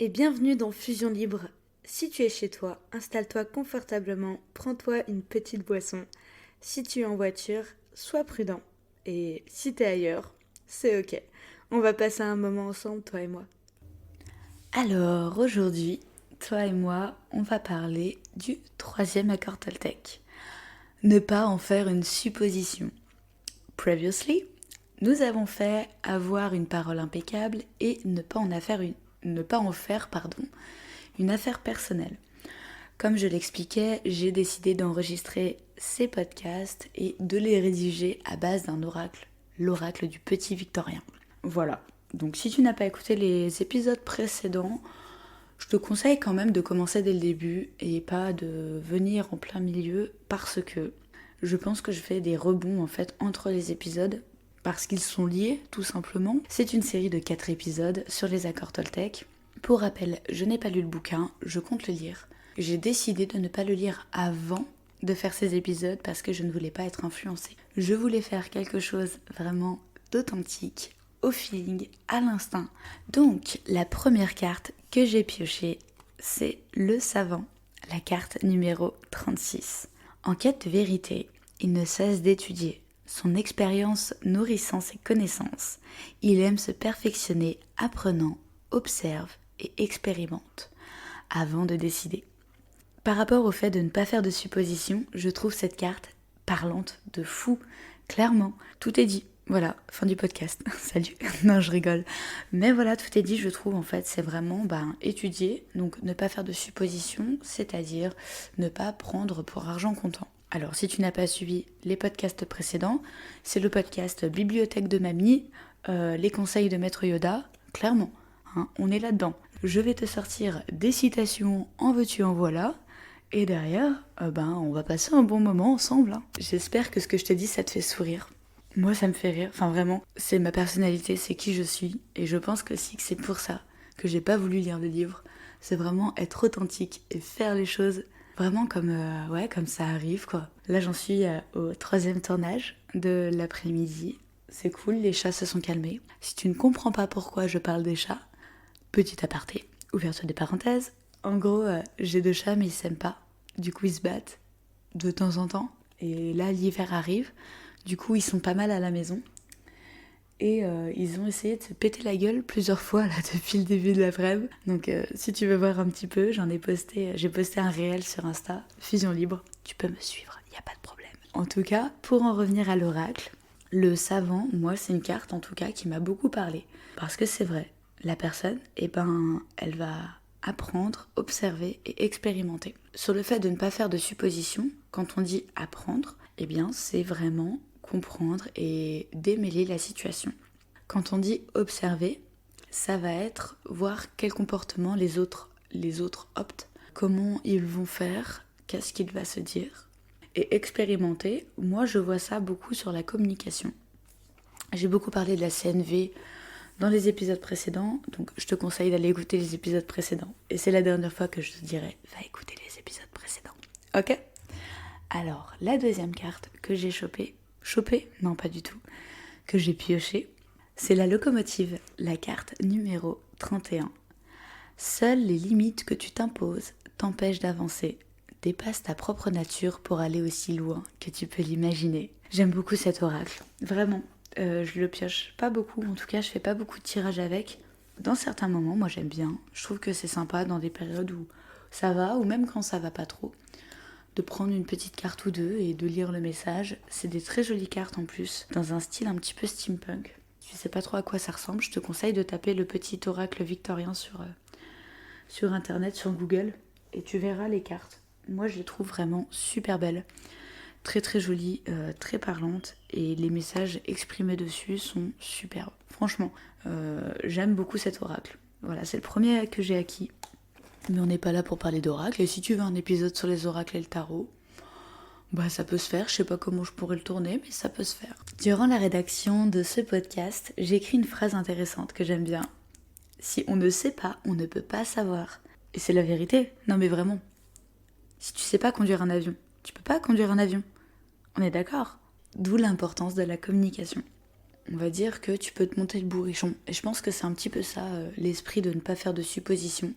et bienvenue dans Fusion Libre. Si tu es chez toi, installe-toi confortablement, prends-toi une petite boisson. Si tu es en voiture, sois prudent. Et si tu es ailleurs, c'est ok. On va passer un moment ensemble, toi et moi. Alors aujourd'hui, toi et moi, on va parler du troisième accord Toltec. Ne pas en faire une supposition. Previously, nous avons fait avoir une parole impeccable et ne pas en faire une affaire personnelle. Comme je l'expliquais, j'ai décidé d'enregistrer ces podcasts et de les rédiger à base d'un oracle, l'oracle du petit Victorien. Voilà, donc si tu n'as pas écouté les épisodes précédents, je te conseille quand même de commencer dès le début et pas de venir en plein milieu parce que je pense que je fais des rebonds en fait entre les épisodes parce qu'ils sont liés tout simplement. C'est une série de 4 épisodes sur les accords Toltec. Pour rappel, je n'ai pas lu le bouquin, je compte le lire. J'ai décidé de ne pas le lire avant de faire ces épisodes parce que je ne voulais pas être influencée. Je voulais faire quelque chose vraiment d'authentique, au feeling, à l'instinct. Donc, la première carte que j'ai piochée, c'est le savant, la carte numéro 36. En quête de vérité, il ne cesse d'étudier. Son expérience nourrissant ses connaissances, il aime se perfectionner, apprenant, observe et expérimente avant de décider. Par rapport au fait de ne pas faire de suppositions, je trouve cette carte parlante de fou. Clairement, tout est dit. Voilà, fin du podcast. Salut. Non, je rigole. Mais voilà, tout est dit, je trouve, en fait, c'est vraiment étudier, donc ne pas faire de suppositions, c'est-à-dire ne pas prendre pour argent comptant. Alors, si tu n'as pas suivi les podcasts précédents, c'est le podcast Bibliothèque de Mamie, les conseils de Maître Yoda, clairement, hein, on est là-dedans. Je vais te sortir des citations en veux-tu en voilà, et derrière, on va passer un bon moment ensemble. Hein. J'espère que ce que je te dis, ça te fait sourire. Moi, ça me fait rire. Enfin, vraiment, c'est ma personnalité, c'est qui je suis. Et je pense que c'est pour ça que j'ai pas voulu lire le livre. C'est vraiment être authentique et faire les choses vraiment comme ça arrive, quoi. Là, j'en suis au 3e tournage de l'après-midi. C'est cool, les chats se sont calmés. Si tu ne comprends pas pourquoi je parle des chats, petit aparté, ouverture des parenthèses. En gros, j'ai 2 chats, mais ils s'aiment pas. Du coup, ils se battent de temps en temps. Et là, l'hiver arrive. Du coup, ils sont pas mal à la maison. Et ils ont essayé de se péter la gueule plusieurs fois là depuis le début de l'après-midi. Donc, si tu veux voir un petit peu, j'ai posté un réel sur Insta, Fusion Libre. Tu peux me suivre, il n'y a pas de problème. En tout cas, pour en revenir à l'oracle, le savant, moi, c'est une carte en tout cas qui m'a beaucoup parlé. Parce que c'est vrai, la personne, elle va apprendre, observer et expérimenter. Sur le fait de ne pas faire de suppositions, quand on dit apprendre, c'est vraiment comprendre et démêler la situation. Quand on dit observer, ça va être voir quel comportement les autres optent, comment ils vont faire, qu'est-ce qu'il va se dire. Et expérimenter, moi je vois ça beaucoup sur la communication. J'ai beaucoup parlé de la CNV dans les épisodes précédents, donc je te conseille d'aller écouter les épisodes précédents. Et c'est la dernière fois que je te dirai, va écouter les épisodes précédents. Ok ? Alors, la deuxième carte que j'ai chopée, non pas du tout, que j'ai piochée, c'est la locomotive, la carte numéro 31. Seules les limites que tu t'imposes t'empêchent d'avancer. Dépasse ta propre nature pour aller aussi loin que tu peux l'imaginer. J'aime beaucoup cet oracle, vraiment. Je le pioche pas beaucoup, en tout cas je fais pas beaucoup de tirage avec. Dans certains moments, moi j'aime bien. Je trouve que c'est sympa dans des périodes où ça va, ou même quand ça va pas trop, de prendre une petite carte ou deux et de lire le message. C'est des très jolies cartes en plus, dans un style un petit peu steampunk. Si tu sais pas trop à quoi ça ressemble, je te conseille de taper le petit oracle victorien sur internet, sur Google, et tu verras les cartes. Moi je les trouve vraiment super belles. Très très jolies, très parlantes, et les messages exprimés dessus sont superbes. Franchement, j'aime beaucoup cet oracle. Voilà, c'est le premier que j'ai acquis. Mais on n'est pas là pour parler d'oracle, et si tu veux un épisode sur les oracles et le tarot, ça peut se faire. Je sais pas comment je pourrais le tourner, mais ça peut se faire. Durant la rédaction de ce podcast, j'ai écrit une phrase intéressante que j'aime bien. Si on ne sait pas, on ne peut pas savoir. Et c'est la vérité. Non mais vraiment. Si tu sais pas conduire un avion, tu peux pas conduire un avion. On est d'accord ? D'où l'importance de la communication. on va dire que tu peux te monter le bourrichon. Et je pense que c'est un petit peu ça, l'esprit de ne pas faire de suppositions.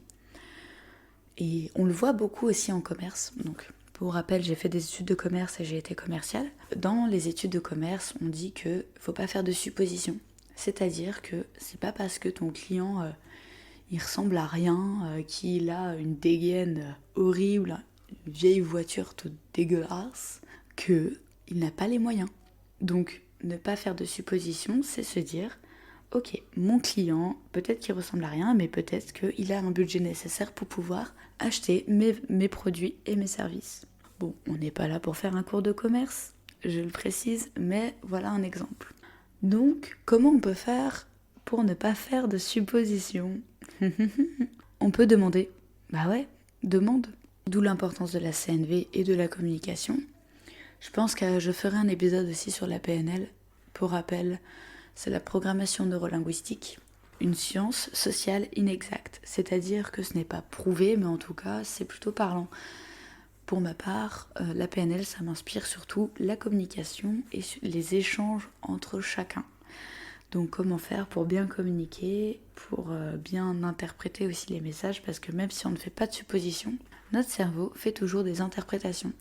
Et on le voit beaucoup aussi en commerce. Donc, pour rappel, j'ai fait des études de commerce et j'ai été commerciale. Dans les études de commerce, on dit que faut pas faire de suppositions. C'est-à-dire que c'est pas parce que ton client il ressemble à rien, qu'il a une dégaine horrible, une vieille voiture toute dégueulasse, que il n'a pas les moyens. Donc, ne pas faire de suppositions, c'est se dire ok, mon client, peut-être qu'il ressemble à rien, mais peut-être qu'il a un budget nécessaire pour pouvoir acheter mes produits et mes services. Bon, on n'est pas là pour faire un cours de commerce, je le précise, mais voilà un exemple. Donc, comment on peut faire pour ne pas faire de suppositions? On peut demander. Bah ouais, demande. D'où l'importance de la CNV et de la communication. Je pense que je ferai un épisode aussi sur la PNL. Pour rappel, c'est la programmation neurolinguistique, une science sociale inexacte, c'est-à-dire que ce n'est pas prouvé, mais en tout cas, c'est plutôt parlant. Pour ma part, la PNL, ça m'inspire surtout la communication et les échanges entre chacun. Donc comment faire pour bien communiquer, pour bien interpréter aussi les messages, parce que même si on ne fait pas de suppositions, notre cerveau fait toujours des interprétations.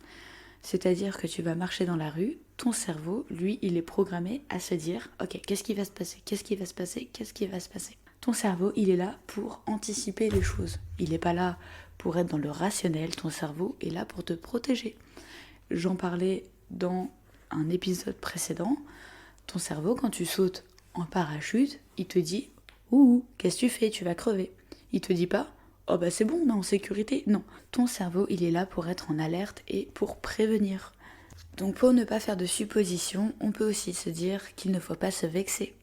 C'est-à-dire que tu vas marcher dans la rue, ton cerveau, lui, il est programmé à se dire « Ok, qu'est-ce qui va se passer? Qu'est-ce qui va se passer? Qu'est-ce qui va se passer ?» Ton cerveau, il est là pour anticiper les choses. Il n'est pas là pour être dans le rationnel, ton cerveau est là pour te protéger. J'en parlais dans un épisode précédent. Ton cerveau, quand tu sautes en parachute, il te dit « Ouh, qu'est-ce que tu fais? Tu vas crever. » Il te dit pas « Oh bah c'est bon, on est en sécurité. » Non, ton cerveau, il est là pour être en alerte et pour prévenir. Donc pour ne pas faire de suppositions, on peut aussi se dire qu'il ne faut pas se vexer,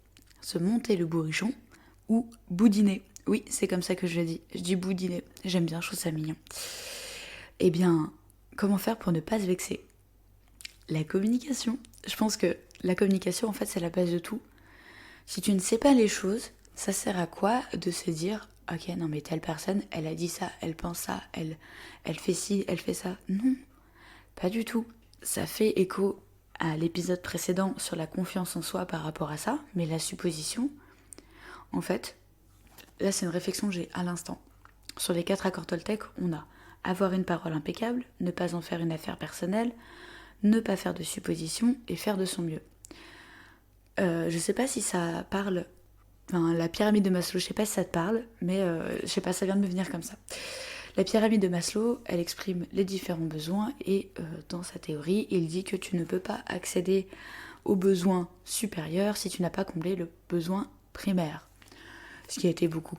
se monter le bourrichon ou boudiner. Oui, c'est comme ça que je le dis. Je dis boudiner. J'aime bien, je trouve ça mignon. Eh bien, comment faire pour ne pas se vexer? La communication. Je pense que la communication, en fait, c'est la base de tout. Si tu ne sais pas les choses, ça sert à quoi de se dire « Ok, non mais telle personne, elle a dit ça, elle pense ça, elle fait ci, elle fait ça. » Non, pas du tout. Ça fait écho à l'épisode précédent sur la confiance en soi par rapport à ça, mais la supposition, en fait, là c'est une réflexion que j'ai à l'instant. Sur les 4 accords Toltec, on a avoir une parole impeccable, ne pas en faire une affaire personnelle, ne pas faire de suppositions et faire de son mieux. Je sais pas si ça parle, enfin la pyramide de Maslow, je sais pas si ça te parle, mais je sais pas, ça vient de me venir comme ça. La pyramide de Maslow, elle exprime les différents besoins et dans sa théorie, il dit que tu ne peux pas accéder aux besoins supérieurs si tu n'as pas comblé le besoin primaire. Ce qui a été beaucoup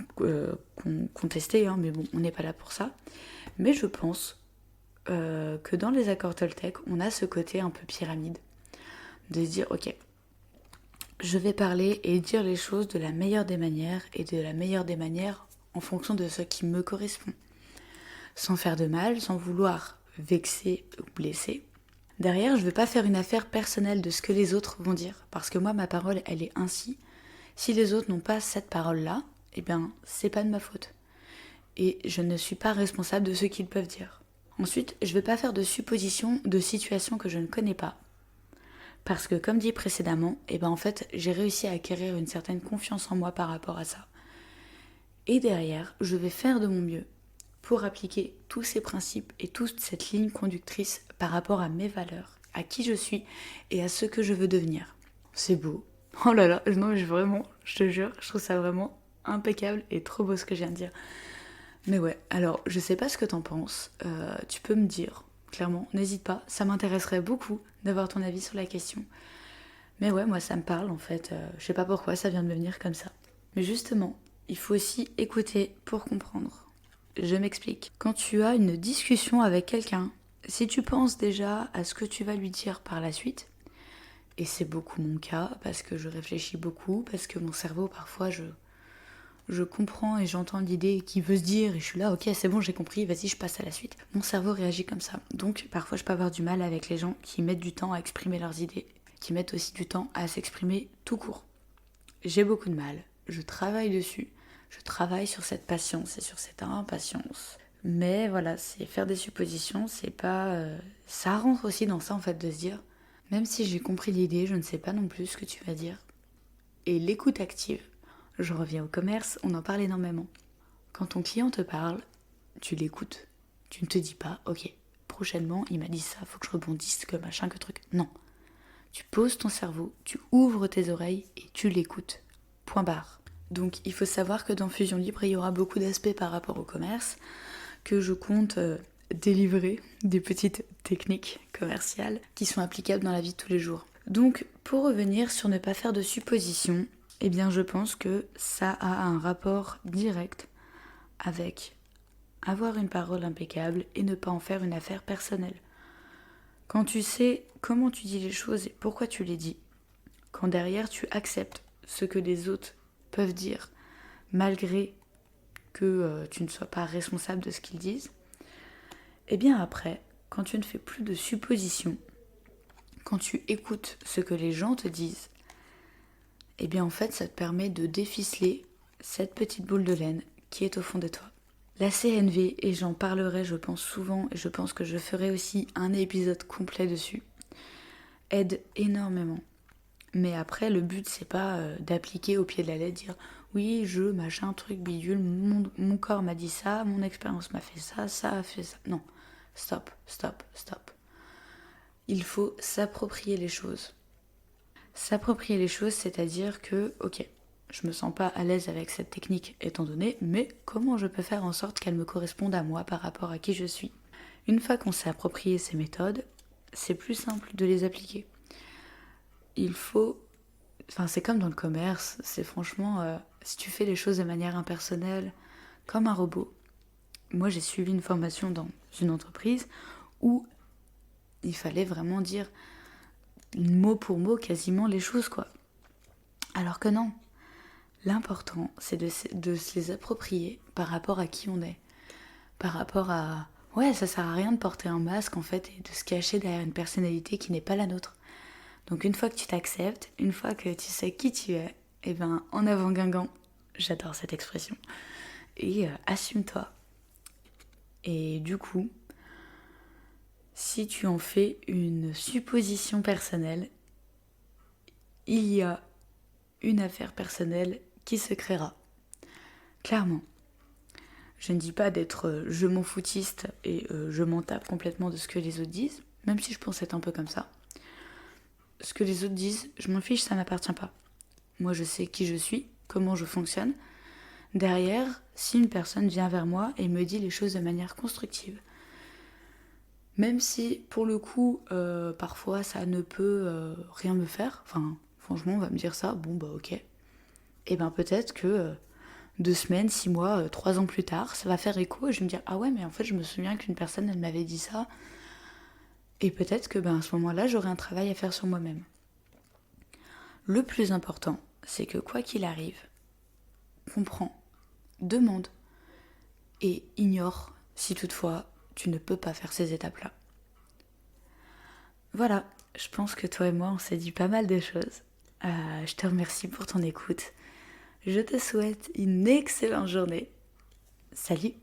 contesté, hein, mais bon, on n'est pas là pour ça. Mais je pense que dans les accords Toltec, on a ce côté un peu pyramide, de se dire, ok, je vais parler et dire les choses de la meilleure des manières et de la meilleure des manières en fonction de ce qui me correspond. Sans faire de mal, sans vouloir vexer ou blesser. Derrière, je ne veux pas faire une affaire personnelle de ce que les autres vont dire, parce que moi, ma parole, elle est ainsi. Si les autres n'ont pas cette parole-là, eh bien, c'est pas de ma faute. Et je ne suis pas responsable de ce qu'ils peuvent dire. Ensuite, je ne veux pas faire de suppositions de situations que je ne connais pas. Parce que, comme dit précédemment, eh ben, en fait, j'ai réussi à acquérir une certaine confiance en moi par rapport à ça. Et derrière, je vais faire de mon mieux pour appliquer tous ces principes et toute cette ligne conductrice par rapport à mes valeurs, à qui je suis et à ce que je veux devenir. C'est beau. Oh là là, non, vraiment, je te jure, je trouve ça vraiment impeccable et trop beau ce que je viens de dire. Mais ouais, alors, je sais pas ce que t'en penses, tu peux me dire, clairement, n'hésite pas, ça m'intéresserait beaucoup d'avoir ton avis sur la question. Mais ouais, moi ça me parle en fait, je sais pas pourquoi, ça vient de me venir comme ça. Mais justement, il faut aussi écouter pour comprendre. Je m'explique. Quand tu as une discussion avec quelqu'un, si tu penses déjà à ce que tu vas lui dire par la suite, et c'est beaucoup mon cas, parce que je réfléchis beaucoup, parce que mon cerveau, parfois, je comprends et j'entends l'idée qui veut se dire, et je suis là, ok, c'est bon, j'ai compris, vas-y, je passe à la suite. Mon cerveau réagit comme ça. Donc, parfois, je peux avoir du mal avec les gens qui mettent du temps à exprimer leurs idées, qui mettent aussi du temps à s'exprimer tout court. J'ai beaucoup de mal, je travaille dessus. Je travaille sur cette patience et sur cette impatience. Mais voilà, c'est faire des suppositions, c'est pas... ça rentre aussi dans ça en fait de se dire, même si j'ai compris l'idée, je ne sais pas non plus ce que tu vas dire. et l'écoute active. Je reviens au commerce, on en parle énormément. Quand ton client te parle, tu l'écoutes. Tu ne te dis pas, ok, prochainement il m'a dit ça, faut que je rebondisse, que machin, que truc. Non. Tu poses ton cerveau, tu ouvres tes oreilles et tu l'écoutes. Point barre. Donc il faut savoir que dans Fusion Libre, il y aura beaucoup d'aspects par rapport au commerce, que je compte délivrer des petites techniques commerciales qui sont applicables dans la vie de tous les jours. Donc pour revenir sur ne pas faire de suppositions, eh bien je pense que ça a un rapport direct avec avoir une parole impeccable et ne pas en faire une affaire personnelle. Quand tu sais comment tu dis les choses et pourquoi tu les dis, quand derrière tu acceptes ce que les autres peuvent dire, malgré que tu ne sois pas responsable de ce qu'ils disent, et bien après, quand tu ne fais plus de suppositions, quand tu écoutes ce que les gens te disent, et bien en fait ça te permet de déficeler cette petite boule de laine qui est au fond de toi. La CNV, et j'en parlerai je pense souvent, et je pense que je ferai aussi un épisode complet dessus, aide énormément. Mais après, le but, c'est pas d'appliquer au pied de la lettre, dire oui, je, machin, truc, bidule, mon corps m'a dit ça, mon expérience m'a fait ça, ça a fait ça. Non, stop, stop, stop. Il faut s'approprier les choses. S'approprier les choses, c'est-à-dire que, ok, je me sens pas à l'aise avec cette technique étant donné, mais comment je peux faire en sorte qu'elle me corresponde à moi par rapport à qui je suis ? Une fois qu'on s'est approprié ces méthodes, c'est plus simple de les appliquer. Il faut... Enfin, c'est comme dans le commerce, c'est franchement... si tu fais les choses de manière impersonnelle, comme un robot... Moi, j'ai suivi une formation dans une entreprise où il fallait vraiment dire mot pour mot quasiment les choses, quoi. Alors que non. L'important, c'est de se les approprier par rapport à qui on est. Par rapport à... Ouais, ça sert à rien de porter un masque, en fait, et de se cacher derrière une personnalité qui n'est pas la nôtre. Donc une fois que tu t'acceptes, une fois que tu sais qui tu es, eh ben en avant Guingamp, j'adore cette expression, et assume-toi. Et du coup, si tu en fais une supposition personnelle, il y a une affaire personnelle qui se créera. Clairement. Je ne dis pas d'être je m'en foutiste et je m'en tape complètement de ce que les autres disent, même si je pense être un peu comme ça. Ce que les autres disent, je m'en fiche, ça m'appartient pas. Moi, je sais qui je suis, comment je fonctionne. Derrière, si une personne vient vers moi et me dit les choses de manière constructive, même si, pour le coup, parfois, ça ne peut rien me faire, enfin, franchement, on va me dire ça, bon, bah ok. Et ben peut-être que 2 semaines, 6 mois, 3 ans plus tard, ça va faire écho et je vais me dire, ah ouais, mais en fait, je me souviens qu'une personne, elle m'avait dit ça. Et peut-être que à ce moment-là, j'aurai un travail à faire sur moi-même. Le plus important, c'est que quoi qu'il arrive, comprends, demande et ignore si toutefois tu ne peux pas faire ces étapes-là. Voilà, je pense que toi et moi, on s'est dit pas mal de choses. Je te remercie pour ton écoute. Je te souhaite une excellente journée. Salut!